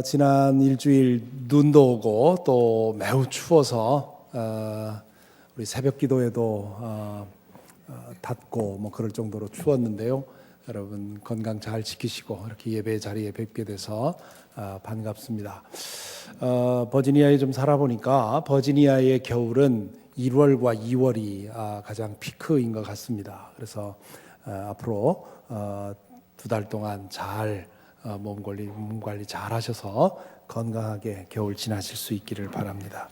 지난 일주일 눈도 오고 또 매우 추워서 우리 새벽 기도에도 닫고 뭐 그럴 정도로 추웠는데요. 여러분 건강 잘 지키시고 이렇게 예배 자리에 뵙게 돼서 반갑습니다. 버지니아에 좀 살아보니까 버지니아의 겨울은 1월과 2월이 가장 피크인 것 같습니다. 그래서 앞으로 2달 동안 잘 몸 관리 잘 하셔서 건강하게 겨울 지나실 수 있기를 바랍니다.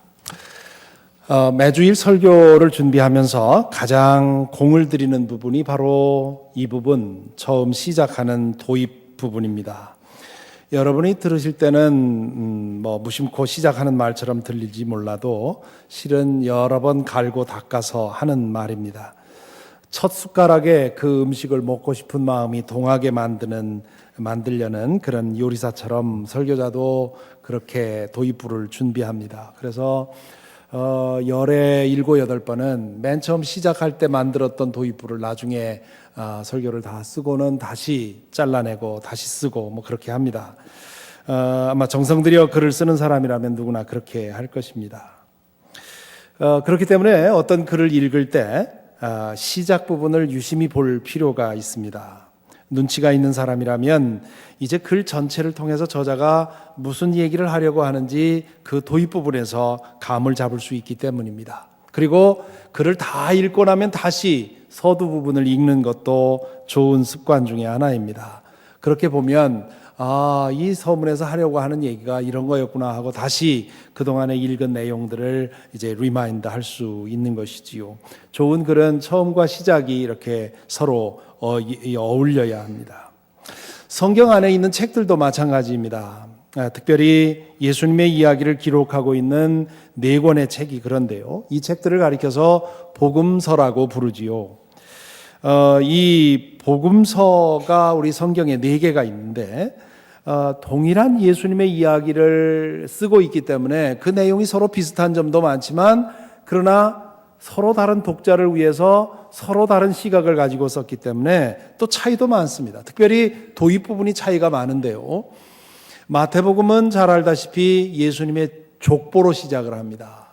매주일 설교를 준비하면서 가장 공을 들이는 부분이 바로 이 부분, 처음 시작하는 도입 부분입니다. 여러분이 들으실 때는 뭐 무심코 시작하는 말처럼 들릴지 몰라도 실은 여러 번 갈고 닦아서 하는 말입니다. 첫 숟가락에 그 음식을 먹고 싶은 마음이 동하게 만들려는 그런 요리사처럼 설교자도 그렇게 도입부를 준비합니다. 그래서 열에 7, 8번은 맨 처음 시작할 때 만들었던 도입부를 나중에 설교를 다 쓰고는 다시 잘라내고 다시 쓰고 뭐 그렇게 합니다. 아마 정성 들여 글을 쓰는 사람이라면 누구나 그렇게 할 것입니다. 그렇기 때문에 어떤 글을 읽을 때 시작 부분을 유심히 볼 필요가 있습니다. 눈치가 있는 사람이라면 이제 글 전체를 통해서 저자가 무슨 얘기를 하려고 하는지 그 도입 부분에서 감을 잡을 수 있기 때문입니다. 그리고 글을 다 읽고 나면 다시 서두 부분을 읽는 것도 좋은 습관 중에 하나입니다. 그렇게 보면 이 서문에서 하려고 하는 얘기가 이런 거였구나 하고 다시 그동안에 읽은 내용들을 이제 리마인드 할 수 있는 것이지요. 좋은 글은 처음과 시작이 이렇게 서로 어울려야 합니다. 성경 안에 있는 책들도 마찬가지입니다. 특별히 예수님의 이야기를 기록하고 있는 4권의 책이 그런데요. 이 책들을 가리켜서 복음서라고 부르지요. 이 복음서가 우리 성경에 4개가 있는데 동일한 예수님의 이야기를 쓰고 있기 때문에 그 내용이 서로 비슷한 점도 많지만 그러나 서로 다른 독자를 위해서 서로 다른 시각을 가지고 썼기 때문에 또 차이도 많습니다. 특별히 도입 부분이 차이가 많은데요. 마태복음은 잘 알다시피 예수님의 족보로 시작을 합니다.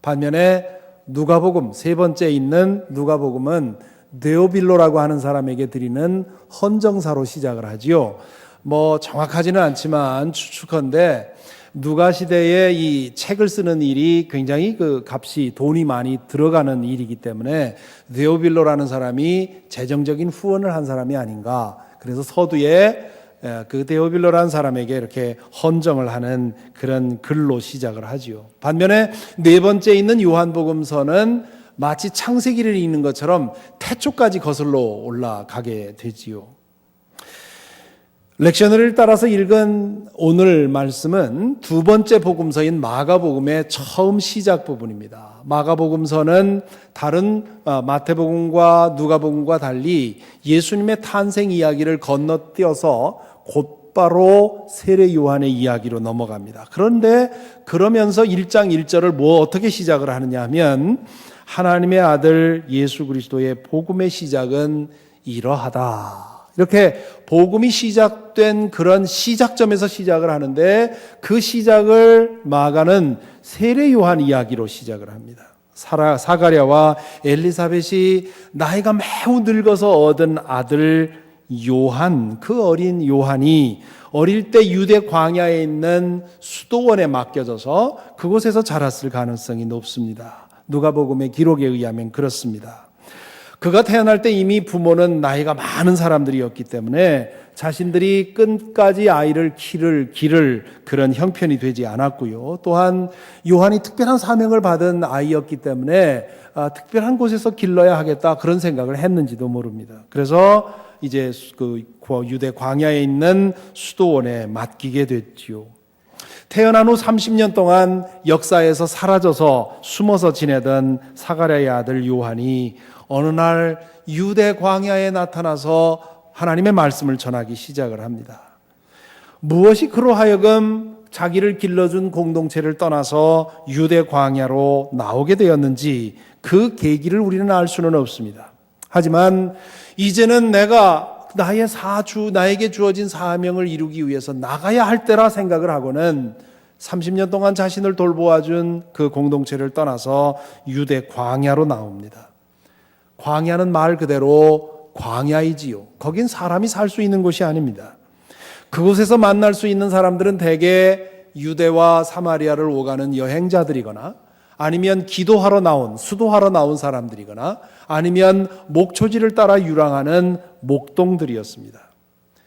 반면에 누가복음, 3번째 있는 누가복음은 데오빌로라고 하는 사람에게 드리는 헌정사로 시작을 하지요. 뭐 정확하지는 않지만 추측컨대 누가 시대에 이 책을 쓰는 일이 굉장히 그 값이 돈이 많이 들어가는 일이기 때문에 데오빌로라는 사람이 재정적인 후원을 한 사람이 아닌가. 그래서 서두에 그 데오빌로라는 사람에게 이렇게 헌정을 하는 그런 글로 시작을 하지요. 반면에 4번째 있는 요한복음서는 마치 창세기를 읽는 것처럼 태초까지 거슬러 올라가게 되지요. 렉셔너를 따라서 읽은 오늘 말씀은 2번째 복음서인 마가복음의 처음 시작 부분입니다. 마가복음서는 다른 마태복음과 누가복음과 달리 예수님의 탄생 이야기를 건너뛰어서 곧바로 세례 요한의 이야기로 넘어갑니다. 그런데 그러면서 1장 1절을 어떻게 시작을 하느냐 하면 하나님의 아들 예수 그리스도의 복음의 시작은 이러하다. 이렇게 복음이 시작된 그런 시작점에서 시작을 하는데 그 시작을 마가는 세례 요한 이야기로 시작을 합니다. 사가랴와 엘리사벳이 나이가 매우 늙어서 얻은 아들 요한, 그 어린 요한이 어릴 때 유대 광야에 있는 수도원에 맡겨져서 그곳에서 자랐을 가능성이 높습니다. 누가복음의 기록에 의하면 그렇습니다. 그가 태어날 때 이미 부모는 나이가 많은 사람들이었기 때문에 자신들이 끝까지 아이를 기를 그런 형편이 되지 않았고요. 또한 요한이 특별한 사명을 받은 아이였기 때문에 특별한 곳에서 길러야 하겠다 그런 생각을 했는지도 모릅니다. 그래서 이제 그 유대 광야에 있는 수도원에 맡기게 됐지요. 태어난 후 30년 동안 역사에서 사라져서 숨어서 지내던 사가랴의 아들 요한이 어느 날 유대 광야에 나타나서 하나님의 말씀을 전하기 시작을 합니다. 무엇이 그로 하여금 자기를 길러준 공동체를 떠나서 유대 광야로 나오게 되었는지 그 계기를 우리는 알 수는 없습니다. 하지만 이제는 내가 나의 나에게 주어진 사명을 이루기 위해서 나가야 할 때라 생각을 하고는 30년 동안 자신을 돌보아준 그 공동체를 떠나서 유대 광야로 나옵니다. 광야는 말 그대로 광야이지요. 거긴 사람이 살 수 있는 곳이 아닙니다. 그곳에서 만날 수 있는 사람들은 대개 유대와 사마리아를 오가는 여행자들이거나 아니면 기도하러 나온, 수도하러 나온 사람들이거나 아니면 목초지를 따라 유랑하는 목동들이었습니다.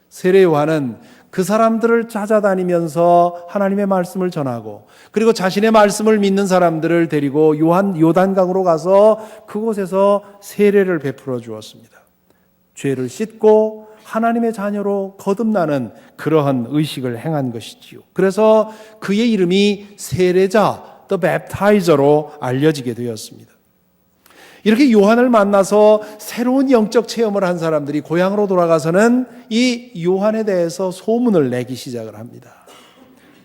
세례 요한은 그 사람들을 찾아다니면서 하나님의 말씀을 전하고 그리고 자신의 말씀을 믿는 사람들을 데리고 요단강으로 가서 그곳에서 세례를 베풀어 주었습니다. 죄를 씻고 하나님의 자녀로 거듭나는 그러한 의식을 행한 것이지요. 그래서 그의 이름이 세례자, The Baptizer로 알려지게 되었습니다. 이렇게 요한을 만나서 새로운 영적 체험을 한 사람들이 고향으로 돌아가서는 이 요한에 대해서 소문을 내기 시작을 합니다.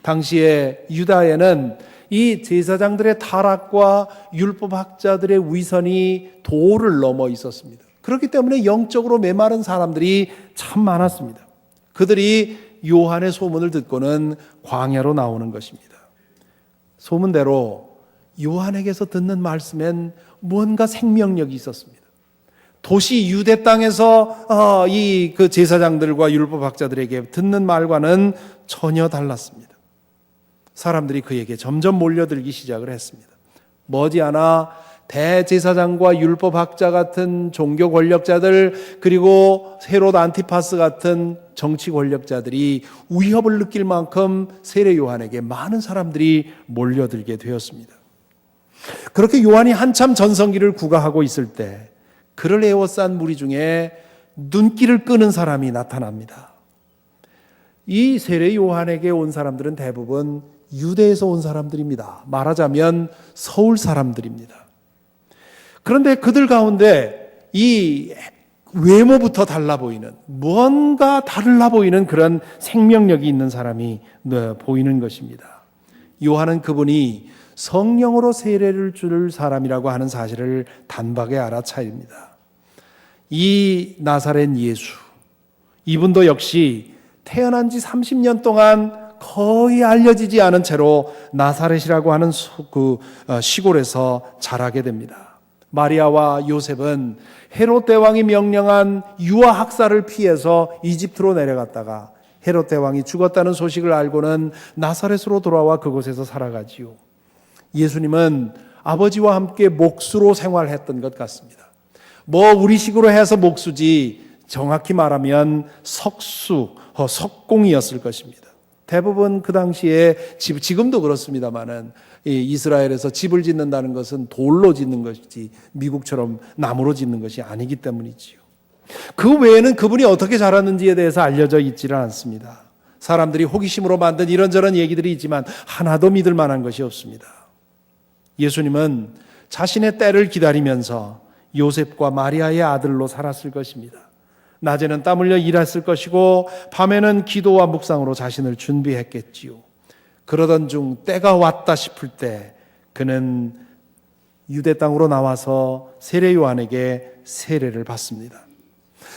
당시에 유다에는 이 제사장들의 타락과 율법학자들의 위선이 도를 넘어 있었습니다. 그렇기 때문에 영적으로 메마른 사람들이 참 많았습니다. 그들이 요한의 소문을 듣고는 광야로 나오는 것입니다. 소문대로 요한에게서 듣는 말씀엔 무언가 생명력이 있었습니다. 도시 유대 땅에서 그 제사장들과 율법학자들에게 듣는 말과는 전혀 달랐습니다. 사람들이 그에게 점점 몰려들기 시작을 했습니다. 머지않아 대제사장과 율법학자 같은 종교 권력자들 그리고 헤롯 안티파스 같은 정치 권력자들이 위협을 느낄 만큼 세례 요한에게 많은 사람들이 몰려들게 되었습니다. 그렇게 요한이 한참 전성기를 구가하고 있을 때 그를 에워싼 무리 중에 눈길을 끄는 사람이 나타납니다. 이 세례 요한에게 온 사람들은 대부분 유대에서 온 사람들입니다. 말하자면 서울 사람들입니다. 그런데 그들 가운데 이 외모부터 달라 보이는 무언가 달라 보이는 그런 생명력이 있는 사람이 보이는 것입니다. 요한은 그분이 성령으로 세례를 줄 사람이라고 하는 사실을 단박에 알아차립니다. 이 나사렛 예수, 이분도 역시 태어난 지 30년 동안 거의 알려지지 않은 채로 나사렛이라고 하는 시골에서 자라게 됩니다. 마리아와 요셉은 헤롯 대왕이 명령한 유아 학살을 피해서 이집트로 내려갔다가 헤롯 대왕이 죽었다는 소식을 알고는 나사렛으로 돌아와 그곳에서 살아가지요. 예수님은 아버지와 함께 목수로 생활했던 것 같습니다. 우리식으로 해서 목수지 정확히 말하면 석공이었을 것입니다. 대부분 그 당시에 지금도 그렇습니다만은 이스라엘에서 집을 짓는다는 것은 돌로 짓는 것이지 미국처럼 나무로 짓는 것이 아니기 때문이지요. 그 외에는 그분이 어떻게 자랐는지에 대해서 알려져 있지는 않습니다. 사람들이 호기심으로 만든 이런저런 얘기들이 있지만 하나도 믿을 만한 것이 없습니다. 예수님은 자신의 때를 기다리면서 요셉과 마리아의 아들로 살았을 것입니다. 낮에는 땀 흘려 일했을 것이고 밤에는 기도와 묵상으로 자신을 준비했겠지요. 그러던 중 때가 왔다 싶을 때 그는 유대 땅으로 나와서 세례 요한에게 세례를 받습니다.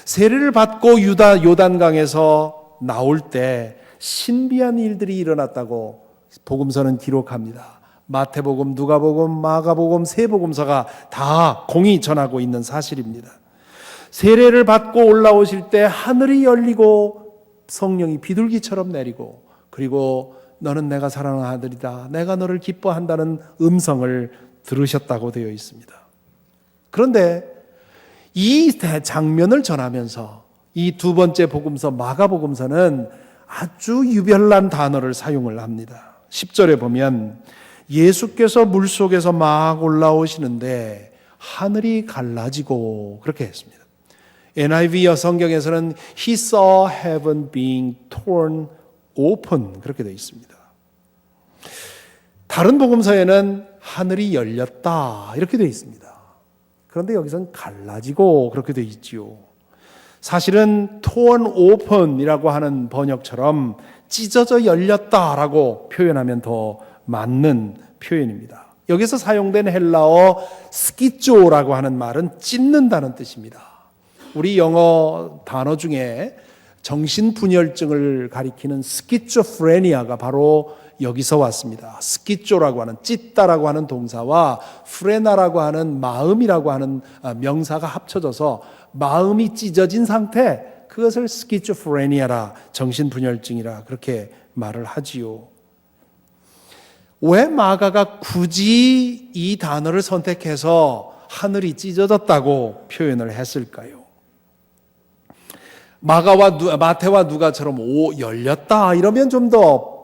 세례를 받고 요단강에서 나올 때 신비한 일들이 일어났다고 복음서는 기록합니다. 마태복음, 누가복음, 마가복음, 세 복음서가 다 공히 전하고 있는 사실입니다. 세례를 받고 올라오실 때 하늘이 열리고 성령이 비둘기처럼 내리고 그리고 너는 내가 사랑하는 아들이다. 내가 너를 기뻐한다는 음성을 들으셨다고 되어 있습니다. 그런데 이 장면을 전하면서 이 두 번째 복음서 마가복음서는 아주 유별난 단어를 사용을 합니다. 10절에 보면 예수께서 물속에서 막 올라오시는데 하늘이 갈라지고 그렇게 했습니다. NIV 성경에서는 He saw heaven being torn open 그렇게 되어 있습니다. 다른 복음서에는 하늘이 열렸다 이렇게 되어 있습니다. 그런데 여기서는 갈라지고 그렇게 되어 있지요. 사실은 torn open이라고 하는 번역처럼 찢어져 열렸다라고 표현하면 더 맞는 표현입니다. 여기서 사용된 헬라어 스키조라고 하는 말은 찢는다는 뜻입니다. 우리 영어 단어 중에 정신분열증을 가리키는 스키조프레니아가 바로 여기서 왔습니다. 스키조라고 하는 찢다라고 하는 동사와 프레나라고 하는 마음이라고 하는 명사가 합쳐져서 마음이 찢어진 상태, 그것을 스키조프레니아라, 정신분열증이라 그렇게 말을 하지요. 왜 마가가 굳이 이 단어를 선택해서 하늘이 찢어졌다고 표현을 했을까요? 마태와 누가처럼 열렸다 이러면 좀 더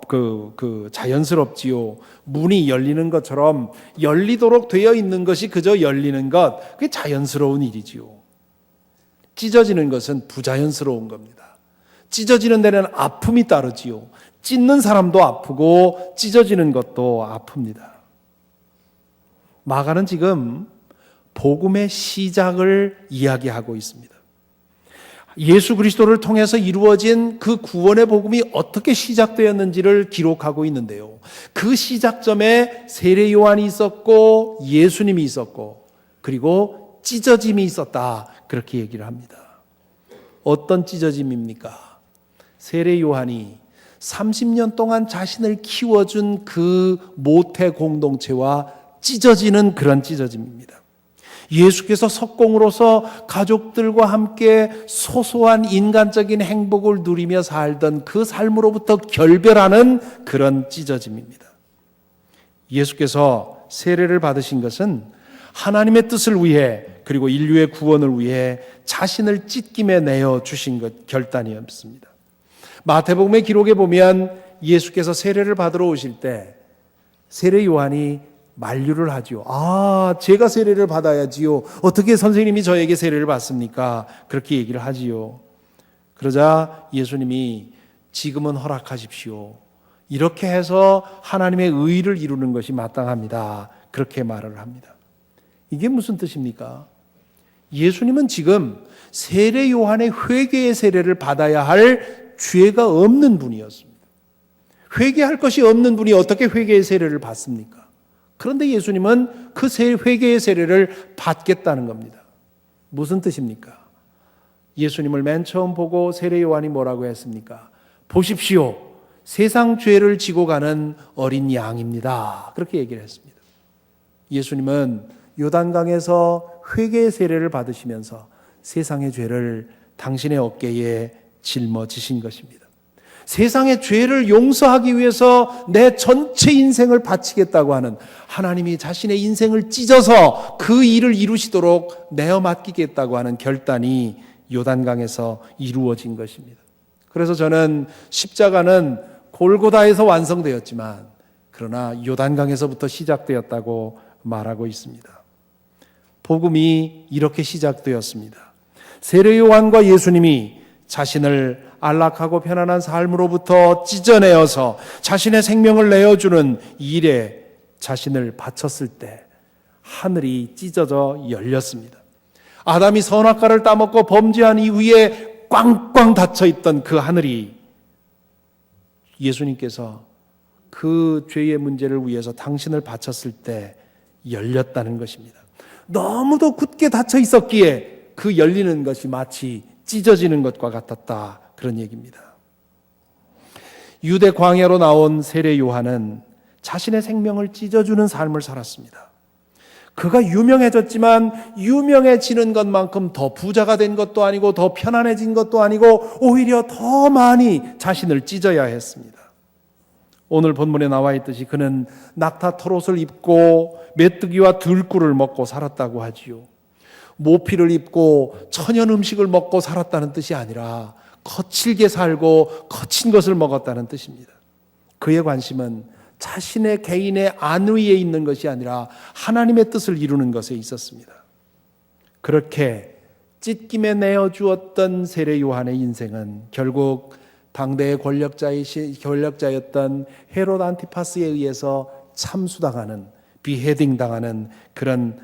자연스럽지요. 문이 열리는 것처럼 열리도록 되어 있는 것이 그저 열리는 것, 그게 자연스러운 일이지요. 찢어지는 것은 부자연스러운 겁니다. 찢어지는 데는 아픔이 따르지요. 찢는 사람도 아프고 찢어지는 것도 아픕니다. 마가는 지금 복음의 시작을 이야기하고 있습니다. 예수 그리스도를 통해서 이루어진 그 구원의 복음이 어떻게 시작되었는지를 기록하고 있는데요. 그 시작점에 세례 요한이 있었고 예수님이 있었고 그리고 찢어짐이 있었다, 그렇게 얘기를 합니다. 어떤 찢어짐입니까? 세례 요한이 30년 동안 자신을 키워준 그 모태 공동체와 찢어지는 그런 찢어짐입니다. 예수께서 석공으로서 가족들과 함께 소소한 인간적인 행복을 누리며 살던 그 삶으로부터 결별하는 그런 찢어짐입니다. 예수께서 세례를 받으신 것은 하나님의 뜻을 위해 그리고 인류의 구원을 위해 자신을 찢김에 내어 주신 것 결단이었습니다. 마태복음의 기록에 보면 예수께서 세례를 받으러 오실 때 세례 요한이 만류를 하지요. 제가 세례를 받아야지요. 어떻게 선생님이 저에게 세례를 받습니까? 그렇게 얘기를 하지요. 그러자 예수님이 지금은 허락하십시오. 이렇게 해서 하나님의 의를 이루는 것이 마땅합니다. 그렇게 말을 합니다. 이게 무슨 뜻입니까? 예수님은 지금 세례 요한의 회개의 세례를 받아야 할 죄가 없는 분이었습니다. 회개할 것이 없는 분이 어떻게 회개의 세례를 받습니까? 그런데 예수님은 그 회개의 세례를 받겠다는 겁니다. 무슨 뜻입니까? 예수님을 맨 처음 보고 세례 요한이 뭐라고 했습니까? 보십시오, 세상 죄를 지고 가는 어린 양입니다. 그렇게 얘기를 했습니다. 예수님은 요단강에서 회개의 세례를 받으시면서 세상의 죄를 당신의 어깨에 짊어지신 것입니다. 세상의 죄를 용서하기 위해서 내 전체 인생을 바치겠다고 하는, 하나님이 자신의 인생을 찢어서 그 일을 이루시도록 내어 맡기겠다고 하는 결단이 요단강에서 이루어진 것입니다. 그래서 저는 십자가는 골고다에서 완성되었지만 그러나 요단강에서부터 시작되었다고 말하고 있습니다. 복음이 이렇게 시작되었습니다. 세례 요한과 예수님이 자신을 안락하고 편안한 삶으로부터 찢어내어서 자신의 생명을 내어주는 일에 자신을 바쳤을 때 하늘이 찢어져 열렸습니다. 아담이 선악과를 따먹고 범죄한 이후에 꽝꽝 닫혀있던 그 하늘이 예수님께서 그 죄의 문제를 위해서 당신을 바쳤을 때 열렸다는 것입니다. 너무도 굳게 닫혀 있었기에 그 열리는 것이 마치 찢어지는 것과 같았다, 그런 얘기입니다. 유대 광야로 나온 세례 요한은 자신의 생명을 찢어주는 삶을 살았습니다. 그가 유명해졌지만 유명해지는 것만큼 더 부자가 된 것도 아니고 더 편안해진 것도 아니고 오히려 더 많이 자신을 찢어야 했습니다. 오늘 본문에 나와 있듯이 그는 낙타 털옷을 입고 메뚜기와 들꿀을 먹고 살았다고 하지요. 모피를 입고 천연 음식을 먹고 살았다는 뜻이 아니라 거칠게 살고 거친 것을 먹었다는 뜻입니다. 그의 관심은 자신의 개인의 안위에 있는 것이 아니라 하나님의 뜻을 이루는 것에 있었습니다. 그렇게 찢김에 내어주었던 세례 요한의 인생은 결국 당대의 권력자였던 헤롯 안티파스에 의해서 참수당하는, 비헤딩 당하는 그런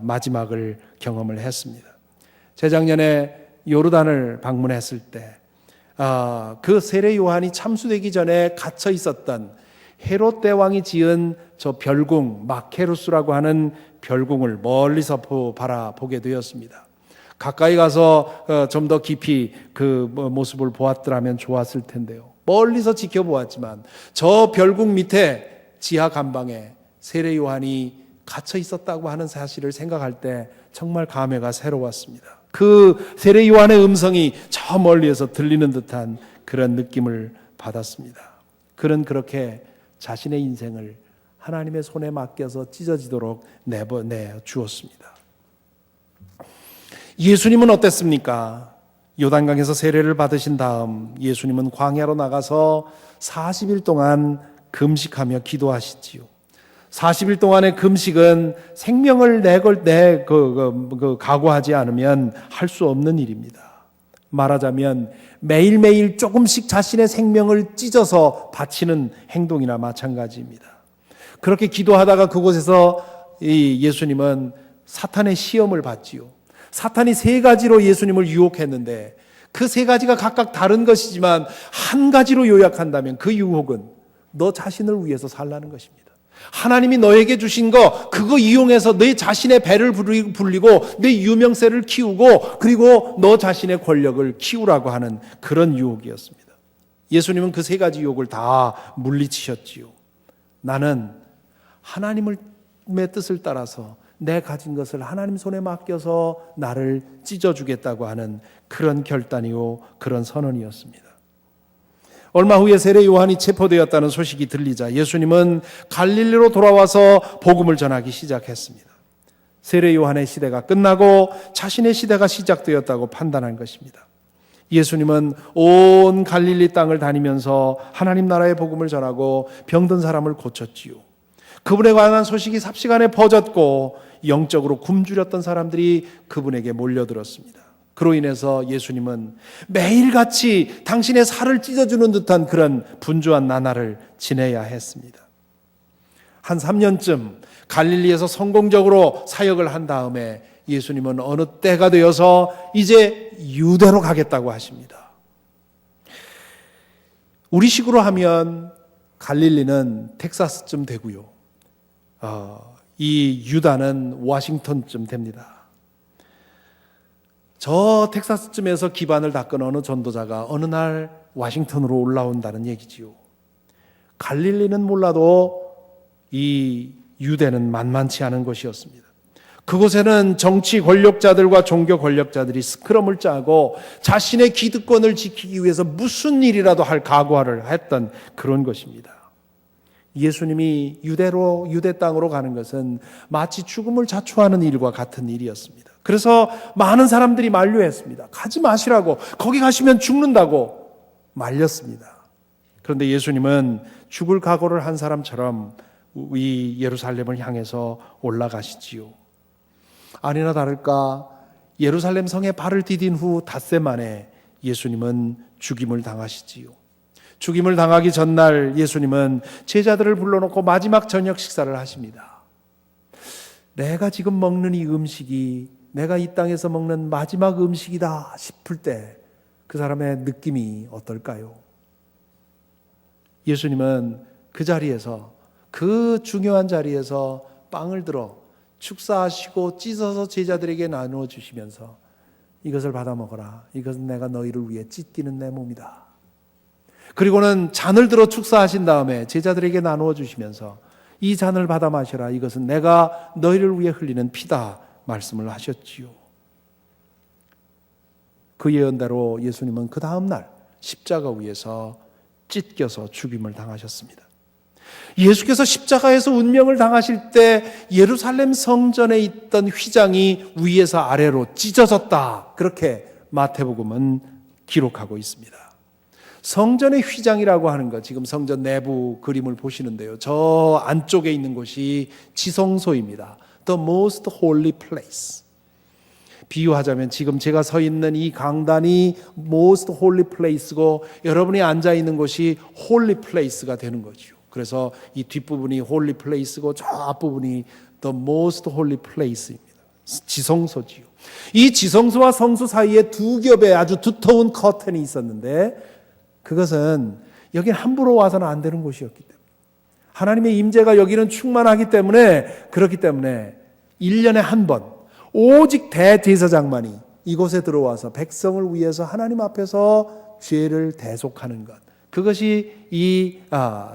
마지막을 경험을 했습니다. 재작년에 요르단을 방문했을 때 그 세례 요한이 참수되기 전에 갇혀 있었던 헤롯 대왕이 지은 저 별궁 마케루스라고 하는 별궁을 멀리서 바라보게 되었습니다. 가까이 가서 좀 더 깊이 그 모습을 보았더라면 좋았을 텐데요. 멀리서 지켜보았지만 저 별궁 밑에 지하 감방에 세례 요한이 갇혀 있었다고 하는 사실을 생각할 때 정말 감회가 새로웠습니다. 그 세례 요한의 음성이 저 멀리에서 들리는 듯한 그런 느낌을 받았습니다. 그는 그렇게 자신의 인생을 하나님의 손에 맡겨서 찢어지도록 내버려 주었습니다. 예수님은 어땠습니까? 요단강에서 세례를 받으신 다음 예수님은 광야로 나가서 40일 동안 금식하며 기도하시지요. 40일 동안의 금식은 생명을 각오하지 않으면 할 수 없는 일입니다. 말하자면 매일매일 조금씩 자신의 생명을 찢어서 바치는 행동이나 마찬가지입니다. 그렇게 기도하다가 그곳에서 예수님은 사탄의 시험을 받지요. 사탄이 3가지로 예수님을 유혹했는데 그 3가지가 각각 다른 것이지만 한 가지로 요약한다면 그 유혹은 너 자신을 위해서 살라는 것입니다. 하나님이 너에게 주신 거 그거 이용해서 내 자신의 배를 불리고 내 유명세를 키우고 그리고 너 자신의 권력을 키우라고 하는 그런 유혹이었습니다. 예수님은 그 3가지 유혹을 다 물리치셨지요. 나는 하나님의 뜻을 따라서 내 가진 것을 하나님 손에 맡겨서 나를 찢어주겠다고 하는 그런 결단이요, 그런 선언이었습니다. 얼마 후에 세례 요한이 체포되었다는 소식이 들리자 예수님은 갈릴리로 돌아와서 복음을 전하기 시작했습니다. 세례 요한의 시대가 끝나고 자신의 시대가 시작되었다고 판단한 것입니다. 예수님은 온 갈릴리 땅을 다니면서 하나님 나라의 복음을 전하고 병든 사람을 고쳤지요. 그분에 관한 소식이 삽시간에 퍼졌고 영적으로 굶주렸던 사람들이 그분에게 몰려들었습니다. 그로 인해서 예수님은 매일같이 당신의 살을 찢어주는 듯한 그런 분주한 나날을 지내야 했습니다. 한 3년쯤 갈릴리에서 성공적으로 사역을 한 다음에 예수님은 어느 때가 되어서 이제 유대로 가겠다고 하십니다. 우리식으로 하면 갈릴리는 텍사스쯤 되고요. 이 유다는 워싱턴쯤 됩니다. 저 텍사스쯤에서 기반을 닦은 어느 전도자가 어느 날 워싱턴으로 올라온다는 얘기지요. 갈릴리는 몰라도 이 유대는 만만치 않은 곳이었습니다. 그곳에는 정치 권력자들과 종교 권력자들이 스크럼을 짜고 자신의 기득권을 지키기 위해서 무슨 일이라도 할 각오를 했던 그런 것입니다. 예수님이 유대 땅으로 가는 것은 마치 죽음을 자초하는 일과 같은 일이었습니다. 그래서 많은 사람들이 만류했습니다. 가지 마시라고, 거기 가시면 죽는다고 말렸습니다. 그런데 예수님은 죽을 각오를 한 사람처럼 이 예루살렘을 향해서 올라가시지요. 아니나 다를까 예루살렘 성에 발을 디딘 후 닷새 만에 예수님은 죽임을 당하시지요. 죽임을 당하기 전날 예수님은 제자들을 불러놓고 마지막 저녁 식사를 하십니다. 내가 지금 먹는 이 음식이 내가 이 땅에서 먹는 마지막 음식이다 싶을 때 그 사람의 느낌이 어떨까요? 예수님은 그 자리에서, 그 중요한 자리에서 빵을 들어 축사하시고 찢어서 제자들에게 나누어 주시면서 이것을 받아 먹어라. 이것은 내가 너희를 위해 찢기는 내 몸이다. 그리고는 잔을 들어 축사하신 다음에 제자들에게 나누어 주시면서 이 잔을 받아 마셔라. 이것은 내가 너희를 위해 흘리는 피다. 말씀을 하셨지요. 그 예언대로 예수님은 그 다음 날 십자가 위에서 찢겨서 죽임을 당하셨습니다. 예수께서 십자가에서 운명을 당하실 때 예루살렘 성전에 있던 휘장이 위에서 아래로 찢어졌다. 그렇게 마태복음은 기록하고 있습니다. 성전의 휘장이라고 하는 것, 지금 성전 내부 그림을 보시는데요. 저 안쪽에 있는 곳이 지성소입니다. The most holy place. 비유하자면 지금 제가 서 있는 이 강단이 most holy place고 여러분이 앉아 있는 곳이 holy place가 되는 거죠. 그래서 이 뒷부분이 holy place고 저 앞부분이 the most holy place입니다. 지성소지요. 이 지성소와 성소 사이에 두 겹의 아주 두터운 커튼이 있었는데 그것은 여긴 함부로 와서는 안 되는 곳이었기 때문에 하나님의 임재가 여기는 충만하기 때문에 그렇기 때문에 1년에 한 번 오직 대제사장만이 이곳에 들어와서 백성을 위해서 하나님 앞에서 죄를 대속하는 것, 그것이 이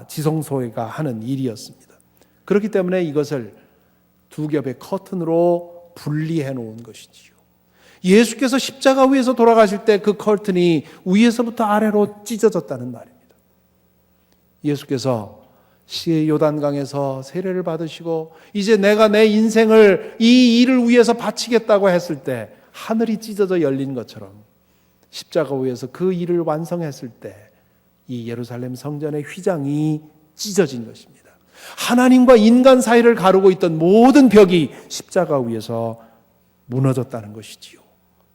지성소가 하는 일이었습니다. 그렇기 때문에 이것을 두 겹의 커튼으로 분리해 놓은 것이지요. 예수께서 십자가 위에서 돌아가실 때 그 커튼이 위에서부터 아래로 찢어졌다는 말입니다. 예수께서 요단강에서 세례를 받으시고 이제 내가 내 인생을 이 일을 위해서 바치겠다고 했을 때 하늘이 찢어져 열린 것처럼 십자가 위에서 그 일을 완성했을 때 이 예루살렘 성전의 휘장이 찢어진 것입니다. 하나님과 인간 사이를 가르고 있던 모든 벽이 십자가 위에서 무너졌다는 것이지요.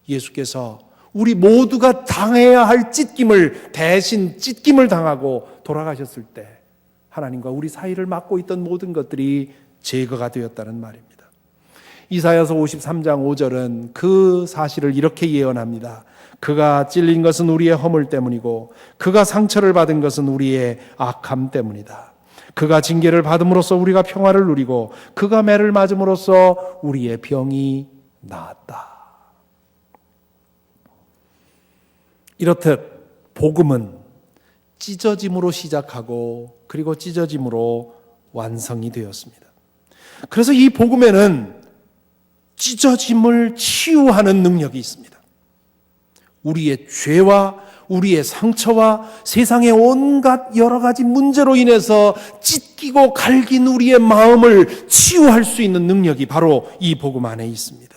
예수께서 우리 모두가 당해야 할 찢김을 대신 찢김을 당하고 돌아가셨을 때 하나님과 우리 사이를 막고 있던 모든 것들이 제거가 되었다는 말입니다. 이사야서 53장 5절은 그 사실을 이렇게 예언합니다. 그가 찔린 것은 우리의 허물 때문이고 그가 상처를 받은 것은 우리의 악함 때문이다. 그가 징계를 받음으로써 우리가 평화를 누리고 그가 매를 맞음으로써 우리의 병이 나았다. 이렇듯 복음은 찢어짐으로 시작하고 그리고 찢어짐으로 완성이 되었습니다. 그래서 이 복음에는 찢어짐을 치유하는 능력이 있습니다. 우리의 죄와 우리의 상처와 세상의 온갖 여러 가지 문제로 인해서 찢기고 갈긴 우리의 마음을 치유할 수 있는 능력이 바로 이 복음 안에 있습니다.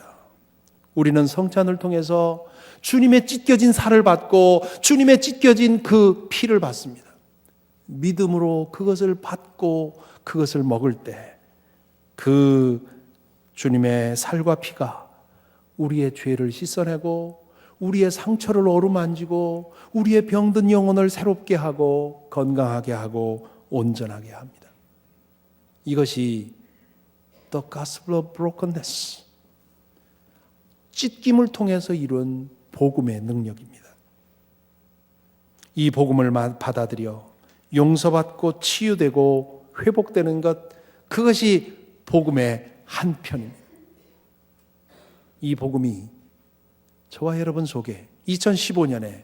우리는 성찬을 통해서 주님의 찢겨진 살을 받고 주님의 찢겨진 그 피를 받습니다. 믿음으로 그것을 받고 그것을 먹을 때 그 주님의 살과 피가 우리의 죄를 씻어내고 우리의 상처를 어루만지고 우리의 병든 영혼을 새롭게 하고 건강하게 하고 온전하게 합니다. 이것이 The Gospel of Brokenness, 찢김을 통해서 이룬 복음의 능력입니다. 이 복음을 받아들여 용서받고 치유되고 회복되는 것, 그것이 복음의 한 편입니다. 이 복음이 저와 여러분 속에 2015년에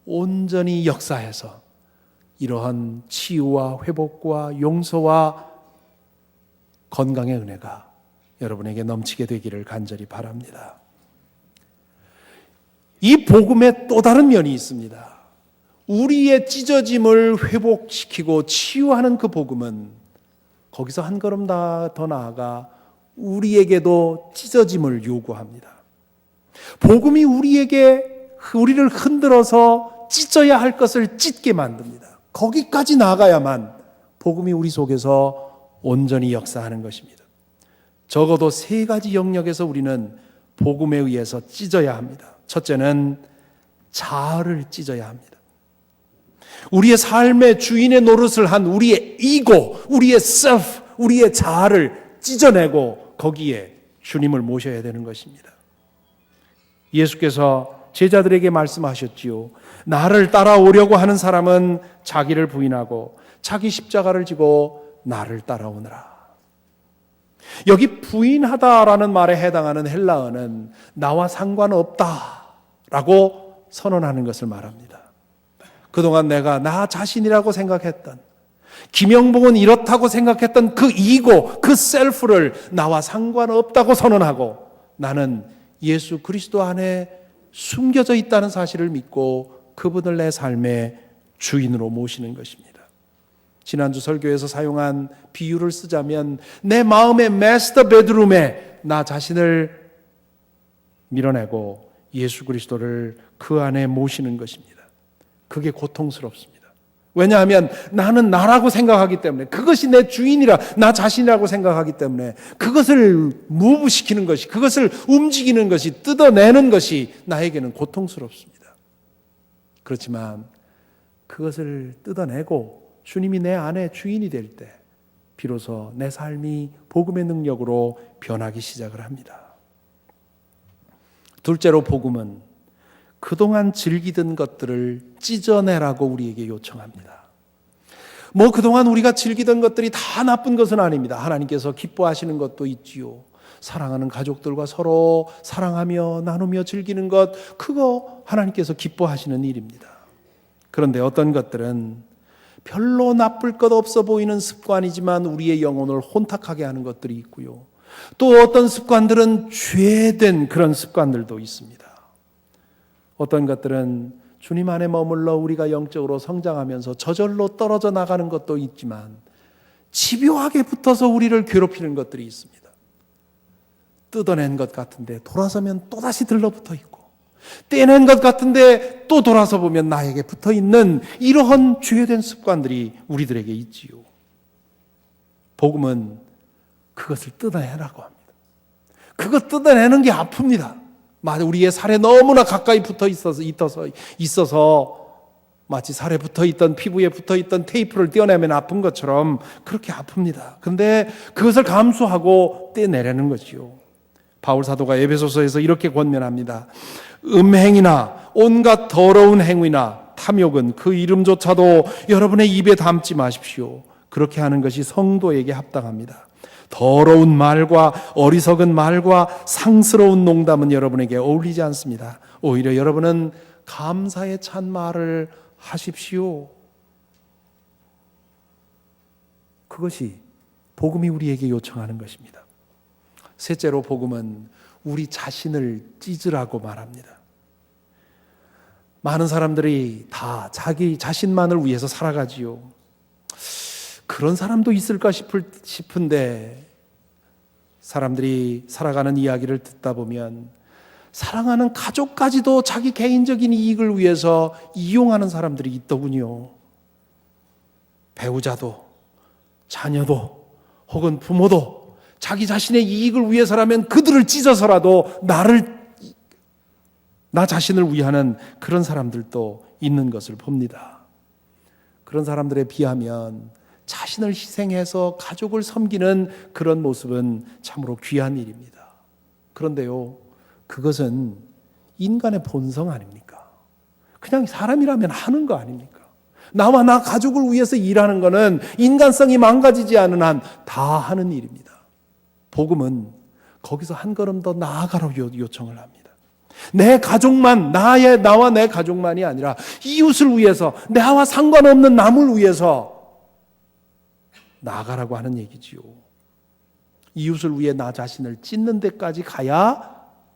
온전히 역사해서 이러한 치유와 회복과 용서와 건강의 은혜가 여러분에게 넘치게 되기를 간절히 바랍니다. 이 복음의 또 다른 면이 있습니다. 우리의 찢어짐을 회복시키고 치유하는 그 복음은 거기서 한 걸음 더 나아가 우리에게도 찢어짐을 요구합니다. 복음이 우리를 흔들어서 찢어야 할 것을 찢게 만듭니다. 거기까지 나아가야만 복음이 우리 속에서 온전히 역사하는 것입니다. 적어도 세 가지 영역에서 우리는 복음에 의해서 찢어야 합니다. 첫째는 자아를 찢어야 합니다. 우리의 삶의 주인의 노릇을 한 우리의 이고, 우리의 self, 우리의 자아를 찢어내고 거기에 주님을 모셔야 되는 것입니다. 예수께서 제자들에게 말씀하셨지요. 나를 따라오려고 하는 사람은 자기를 부인하고 자기 십자가를 지고 나를 따라오느라. 여기 부인하다라는 말에 해당하는 헬라어는 나와 상관없다라고 선언하는 것을 말합니다. 그동안 내가 나 자신이라고 생각했던, 김영봉은 이렇다고 생각했던 그 이고, 그 셀프를 나와 상관없다고 선언하고 나는 예수 그리스도 안에 숨겨져 있다는 사실을 믿고 그분을 내 삶의 주인으로 모시는 것입니다. 지난주 설교에서 사용한 비유를 쓰자면 내 마음의 마스터 베드룸에 나 자신을 밀어내고 예수 그리스도를 그 안에 모시는 것입니다. 그게 고통스럽습니다. 왜냐하면 나는 나라고 생각하기 때문에, 그것이 내 주인이라 나 자신이라고 생각하기 때문에 그것을 무브시키는 것이, 그것을 움직이는 것이, 뜯어내는 것이 나에게는 고통스럽습니다. 그렇지만 그것을 뜯어내고 주님이 내 안에 주인이 될 때 비로소 내 삶이 복음의 능력으로 변하기 시작을 합니다. 둘째로 복음은 그동안 즐기던 것들을 찢어내라고 우리에게 요청합니다. 그동안 우리가 즐기던 것들이 다 나쁜 것은 아닙니다. 하나님께서 기뻐하시는 것도 있지요. 사랑하는 가족들과 서로 사랑하며 나누며 즐기는 것, 그거 하나님께서 기뻐하시는 일입니다. 그런데 어떤 것들은 별로 나쁠 것 없어 보이는 습관이지만 우리의 영혼을 혼탁하게 하는 것들이 있고요. 또 어떤 습관들은 죄된 그런 습관들도 있습니다. 어떤 것들은 주님 안에 머물러 우리가 영적으로 성장하면서 저절로 떨어져 나가는 것도 있지만 집요하게 붙어서 우리를 괴롭히는 것들이 있습니다. 뜯어낸 것 같은데 돌아서면 또다시 들러붙어 있고, 떼낸 것 같은데 또 돌아서 보면 나에게 붙어 있는 이러한 죄된 습관들이 우리들에게 있지요. 복음은 그것을 뜯어내라고 합니다. 그거 뜯어내는 게 아픕니다. 우리의 살에 너무나 가까이 붙어 있어서 마치 살에 붙어 있던, 피부에 붙어 있던 테이프를 떼어내면 아픈 것처럼 그렇게 아픕니다. 그런데 그것을 감수하고 떼내려는 것이요. 바울 사도가 에베소서에서 이렇게 권면합니다. 음행이나 온갖 더러운 행위나 탐욕은 그 이름조차도 여러분의 입에 담지 마십시오. 그렇게 하는 것이 성도에게 합당합니다. 더러운 말과 어리석은 말과 상스러운 농담은 여러분에게 어울리지 않습니다. 오히려 여러분은 감사에 찬 말을 하십시오. 그것이 복음이 우리에게 요청하는 것입니다. 셋째로 복음은 우리 자신을 찢으라고 말합니다. 많은 사람들이 다 자기 자신만을 위해서 살아가지요. 그런 사람도 있을까 싶은데 사람들이 살아가는 이야기를 듣다 보면 사랑하는 가족까지도 자기 개인적인 이익을 위해서 이용하는 사람들이 있더군요. 배우자도, 자녀도, 혹은 부모도 자기 자신의 이익을 위해서라면 그들을 찢어서라도 나 자신을 위하는 그런 사람들도 있는 것을 봅니다. 그런 사람들에 비하면 자신을 희생해서 가족을 섬기는 그런 모습은 참으로 귀한 일입니다. 그런데요, 그것은 인간의 본성 아닙니까? 그냥 사람이라면 하는 거 아닙니까? 나와 나 가족을 위해서 일하는 것은 인간성이 망가지지 않은 한 다 하는 일입니다. 복음은 거기서 한 걸음 더 나아가라고 요청을 합니다. 내 가족만, 나와 내 가족만이 아니라 이웃을 위해서, 나와 상관없는 남을 위해서 나아가라고 하는 얘기지요. 이웃을 위해 나 자신을 찢는 데까지 가야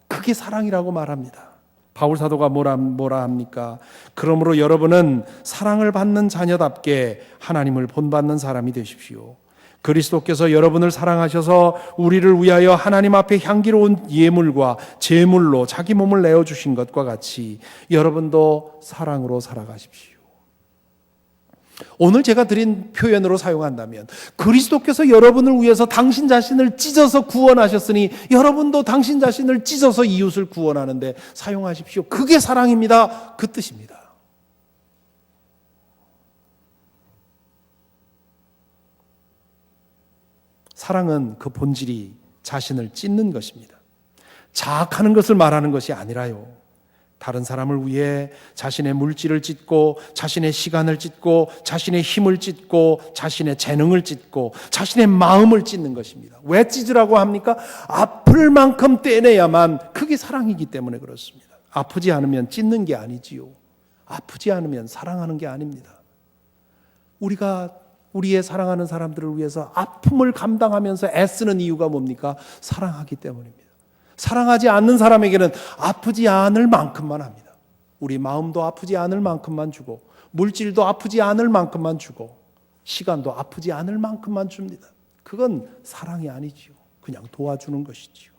그게 사랑이라고 말합니다. 바울 사도가 뭐라 합니까? 그러므로 여러분은 사랑을 받는 자녀답게 하나님을 본받는 사람이 되십시오. 그리스도께서 여러분을 사랑하셔서 우리를 위하여 하나님 앞에 향기로운 예물과 제물로 자기 몸을 내어주신 것과 같이 여러분도 사랑으로 살아가십시오. 오늘 제가 드린 표현으로 사용한다면 그리스도께서 여러분을 위해서 당신 자신을 찢어서 구원하셨으니 여러분도 당신 자신을 찢어서 이웃을 구원하는데 사용하십시오. 그게 사랑입니다. 그 뜻입니다. 사랑은 그 본질이 자신을 찢는 것입니다. 자학하는 것을 말하는 것이 아니라요. 다른 사람을 위해 자신의 물질을 찢고 자신의 시간을 찢고 자신의 힘을 찢고 자신의 재능을 찢고 자신의 마음을 찢는 것입니다. 왜 찢으라고 합니까? 아플 만큼 떼내야만 그게 사랑이기 때문에 그렇습니다. 아프지 않으면 찢는 게 아니지요. 아프지 않으면 사랑하는 게 아닙니다. 우리가 우리의 사랑하는 사람들을 위해서 아픔을 감당하면서 애쓰는 이유가 뭡니까? 사랑하기 때문입니다. 사랑하지 않는 사람에게는 아프지 않을 만큼만 합니다. 우리 마음도 아프지 않을 만큼만 주고 물질도 아프지 않을 만큼만 주고 시간도 아프지 않을 만큼만 줍니다. 그건 사랑이 아니지요. 그냥 도와주는 것이지요.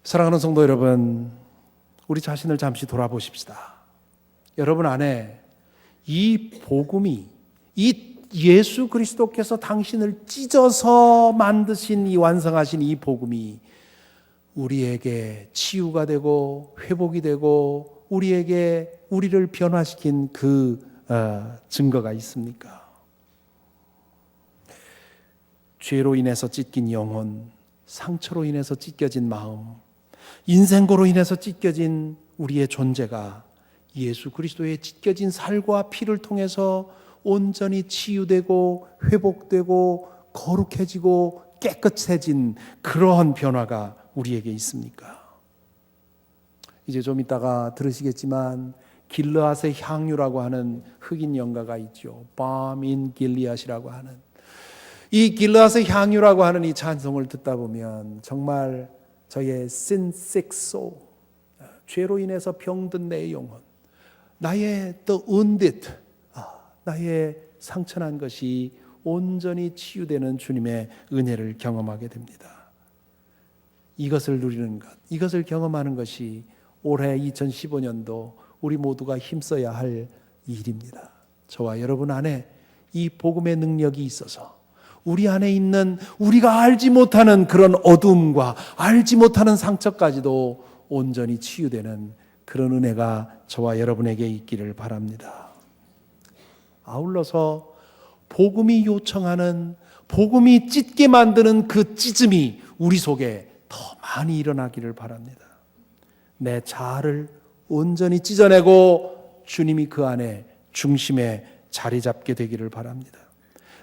사랑하는 성도 여러분, 우리 자신을 잠시 돌아보십시다. 여러분 안에 이 복음이, 이 예수 그리스도께서 당신을 찢어서 만드신 이 완성하신 이 복음이 우리에게 치유가 되고 회복이 되고 우리를 변화시킨 그 증거가 있습니까? 죄로 인해서 찢긴 영혼, 상처로 인해서 찢겨진 마음, 인생고로 인해서 찢겨진 우리의 존재가 예수 그리스도의 찢겨진 살과 피를 통해서 온전히 치유되고 회복되고 거룩해지고 깨끗해진 그러한 변화가 우리에게 있습니까? 이제 좀 이따가 들으시겠지만 길르앗의 향유라고 하는 흑인 연가가 있죠. Balm in Gilead이라고 하는 이 길르앗의 향유라고 하는 이 찬송을 듣다 보면 정말 저의 sin sick soul, 죄로 인해서 병든 내 영혼, 나의 the wounded, 나의 상처난 것이 온전히 치유되는 주님의 은혜를 경험하게 됩니다. 이것을 누리는 것, 이것을 경험하는 것이 올해 2015년도 우리 모두가 힘써야 할 일입니다. 저와 여러분 안에 이 복음의 능력이 있어서 우리 안에 있는 우리가 알지 못하는 그런 어둠과 알지 못하는 상처까지도 온전히 치유되는 그런 은혜가 저와 여러분에게 있기를 바랍니다. 아울러서 복음이 요청하는, 복음이 찢게 만드는 그 찢음이 우리 속에 더 많이 일어나기를 바랍니다. 내 자아를 온전히 찢어내고 주님이 그 안에 중심에 자리 잡게 되기를 바랍니다.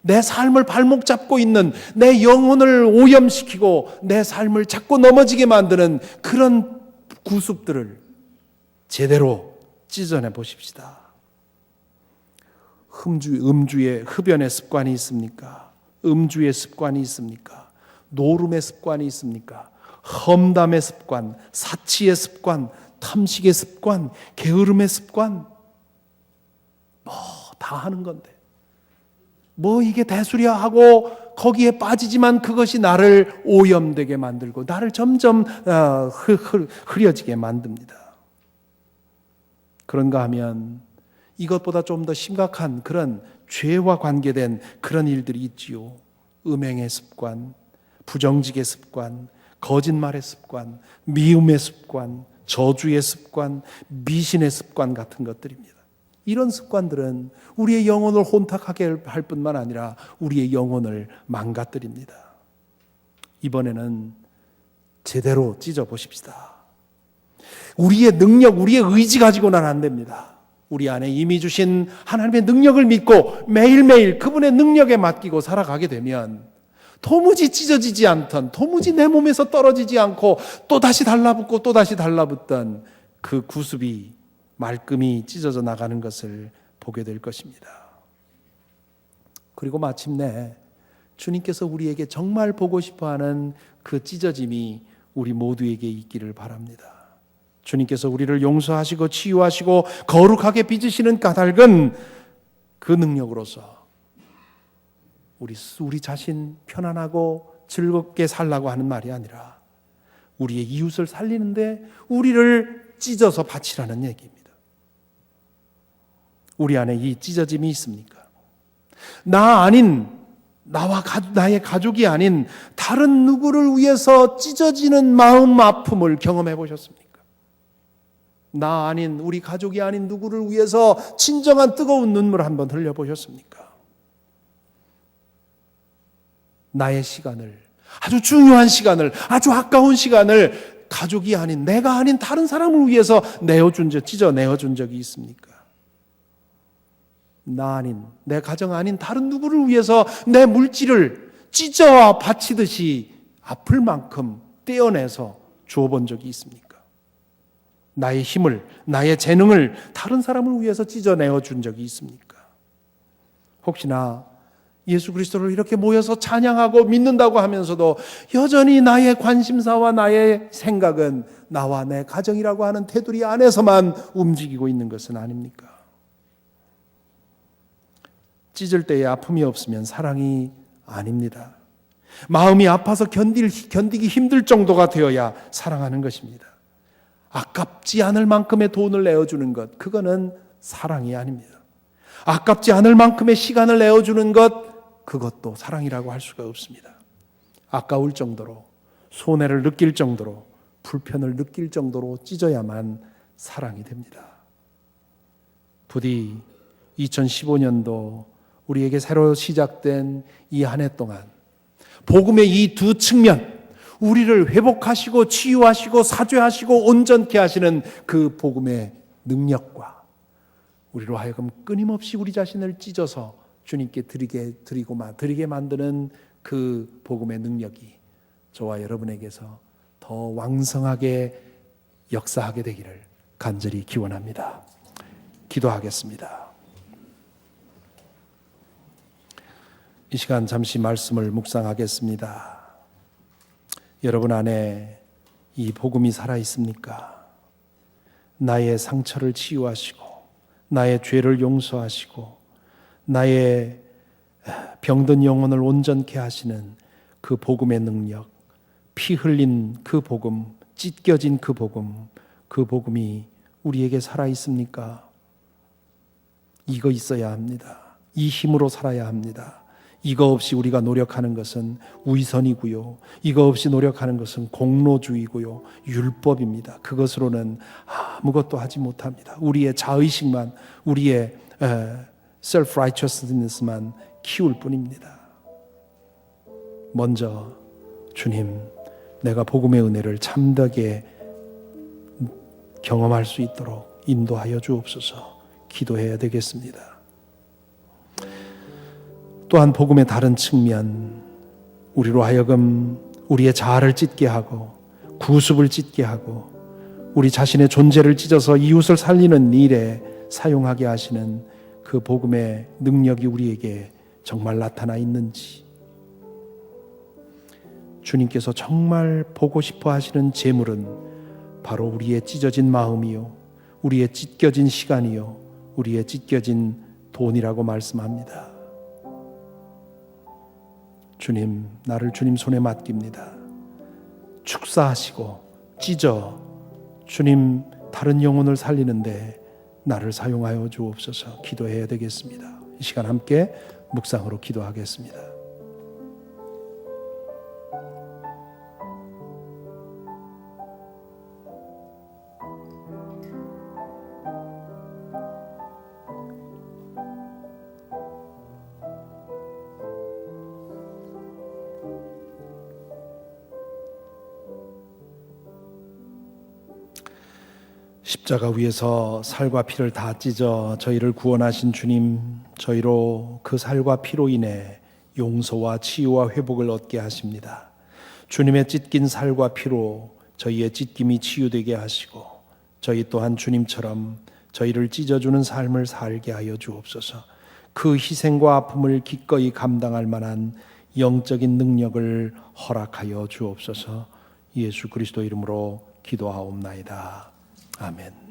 내 삶을 발목 잡고 있는, 내 영혼을 오염시키고 내 삶을 자꾸 넘어지게 만드는 그런 구습들을 제대로 찢어내 보십시다. 음주의 흡연의 습관이 있습니까? 음주의 습관이 있습니까? 노름의 습관이 있습니까? 험담의 습관, 사치의 습관, 탐식의 습관, 게으름의 습관, 다 하는 건데 이게 대수랴 하고 거기에 빠지지만 그것이 나를 오염되게 만들고 나를 점점 흐려지게 만듭니다. 그런가 하면 이것보다 좀 더 심각한 그런 죄와 관계된 그런 일들이 있지요. 음행의 습관, 부정직의 습관, 거짓말의 습관, 미움의 습관, 저주의 습관, 미신의 습관 같은 것들입니다. 이런 습관들은 우리의 영혼을 혼탁하게 할 뿐만 아니라 우리의 영혼을 망가뜨립니다. 이번에는 제대로 찢어보십시다. 우리의 능력, 우리의 의지 가지고는 안 됩니다. 우리 안에 이미 주신 하나님의 능력을 믿고 매일매일 그분의 능력에 맡기고 살아가게 되면 도무지 찢어지지 않던, 도무지 내 몸에서 떨어지지 않고 또다시 달라붙고 또다시 달라붙던 그 구습이 말끔히 찢어져 나가는 것을 보게 될 것입니다. 그리고 마침내 주님께서 우리에게 정말 보고 싶어하는 그 찢어짐이 우리 모두에게 있기를 바랍니다. 주님께서 우리를 용서하시고 치유하시고 거룩하게 빚으시는 까닭은 그 능력으로서 우리 자신 편안하고 즐겁게 살라고 하는 말이 아니라 우리의 이웃을 살리는데 우리를 찢어서 바치라는 얘기입니다. 우리 안에 이 찢어짐이 있습니까? 나 아닌, 나의 가족이 아닌 다른 누구를 위해서 찢어지는 마음 아픔을 경험해 보셨습니까? 나 아닌, 우리 가족이 아닌 누구를 위해서 진정한 뜨거운 눈물 한번 흘려보셨습니까? 나의 시간을, 아주 중요한 시간을, 아주 아까운 시간을 가족이 아닌, 내가 아닌 다른 사람을 위해서 찢어내어준 적이 있습니까? 나 아닌, 내 가정 아닌 다른 누구를 위해서 내 물질을 찢어 바치듯이 아플 만큼 떼어내서 주어본 적이 있습니까? 나의 힘을, 나의 재능을 다른 사람을 위해서 찢어내어 준 적이 있습니까? 혹시나 예수 그리스도를 이렇게 모여서 찬양하고 믿는다고 하면서도 여전히 나의 관심사와 나의 생각은 나와 내 가정이라고 하는 테두리 안에서만 움직이고 있는 것은 아닙니까? 찢을 때에 아픔이 없으면 사랑이 아닙니다. 마음이 아파서 견디기 힘들 정도가 되어야 사랑하는 것입니다. 아깝지 않을 만큼의 돈을 내어주는 것, 그거는 사랑이 아닙니다. 아깝지 않을 만큼의 시간을 내어주는 것, 그것도 사랑이라고 할 수가 없습니다. 아까울 정도로, 손해를 느낄 정도로, 불편을 느낄 정도로 찢어야만 사랑이 됩니다. 부디 2015년도 우리에게 새로 시작된 이 한 해 동안 복음의 이 두 측면, 우리를 회복하시고 치유하시고 사죄하시고 온전케 하시는 그 복음의 능력과 우리로 하여금 끊임없이 우리 자신을 찢어서 주님께 드리게 만드는 그 복음의 능력이 저와 여러분에게서 더 왕성하게 역사하게 되기를 간절히 기원합니다. 기도하겠습니다. 이 시간 잠시 말씀을 묵상하겠습니다. 여러분 안에 이 복음이 살아 있습니까? 나의 상처를 치유하시고 나의 죄를 용서하시고 나의 병든 영혼을 온전케 하시는 그 복음의 능력, 피 흘린 그 복음, 찢겨진 그 복음이 우리에게 살아 있습니까? 이거 있어야 합니다. 이 힘으로 살아야 합니다. 이거 없이 우리가 노력하는 것은 위선이고요. 이거 없이 노력하는 것은 공로주의고요. 율법입니다. 그것으로는 아무것도 하지 못합니다. 우리의 자의식만, 우리의 self-righteousness만 키울 뿐입니다. 먼저 주님, 내가 복음의 은혜를 참되게 경험할 수 있도록 인도하여 주옵소서. 기도해야 되겠습니다. 또한 복음의 다른 측면, 우리로 하여금 우리의 자아를 찢게 하고 구습을 찢게 하고 우리 자신의 존재를 찢어서 이웃을 살리는 일에 사용하게 하시는 그 복음의 능력이 우리에게 정말 나타나 있는지, 주님께서 정말 보고 싶어 하시는 재물은 바로 우리의 찢어진 마음이요, 우리의 찢겨진 시간이요, 우리의 찢겨진 돈이라고 말씀합니다. 주님, 나를 주님 손에 맡깁니다. 축사하시고 찢어 주님 다른 영혼을 살리는데 나를 사용하여 주옵소서. 기도해야 되겠습니다. 이 시간 함께 묵상으로 기도하겠습니다. 십자가 위에서 살과 피를 다 찢어 저희를 구원하신 주님, 저희로 그 살과 피로 인해 용서와 치유와 회복을 얻게 하십니다. 주님의 찢긴 살과 피로 저희의 찢김이 치유되게 하시고 저희 또한 주님처럼 저희를 찢어주는 삶을 살게 하여 주옵소서. 그 희생과 아픔을 기꺼이 감당할 만한 영적인 능력을 허락하여 주옵소서. 예수 그리스도 이름으로 기도하옵나이다. 아멘.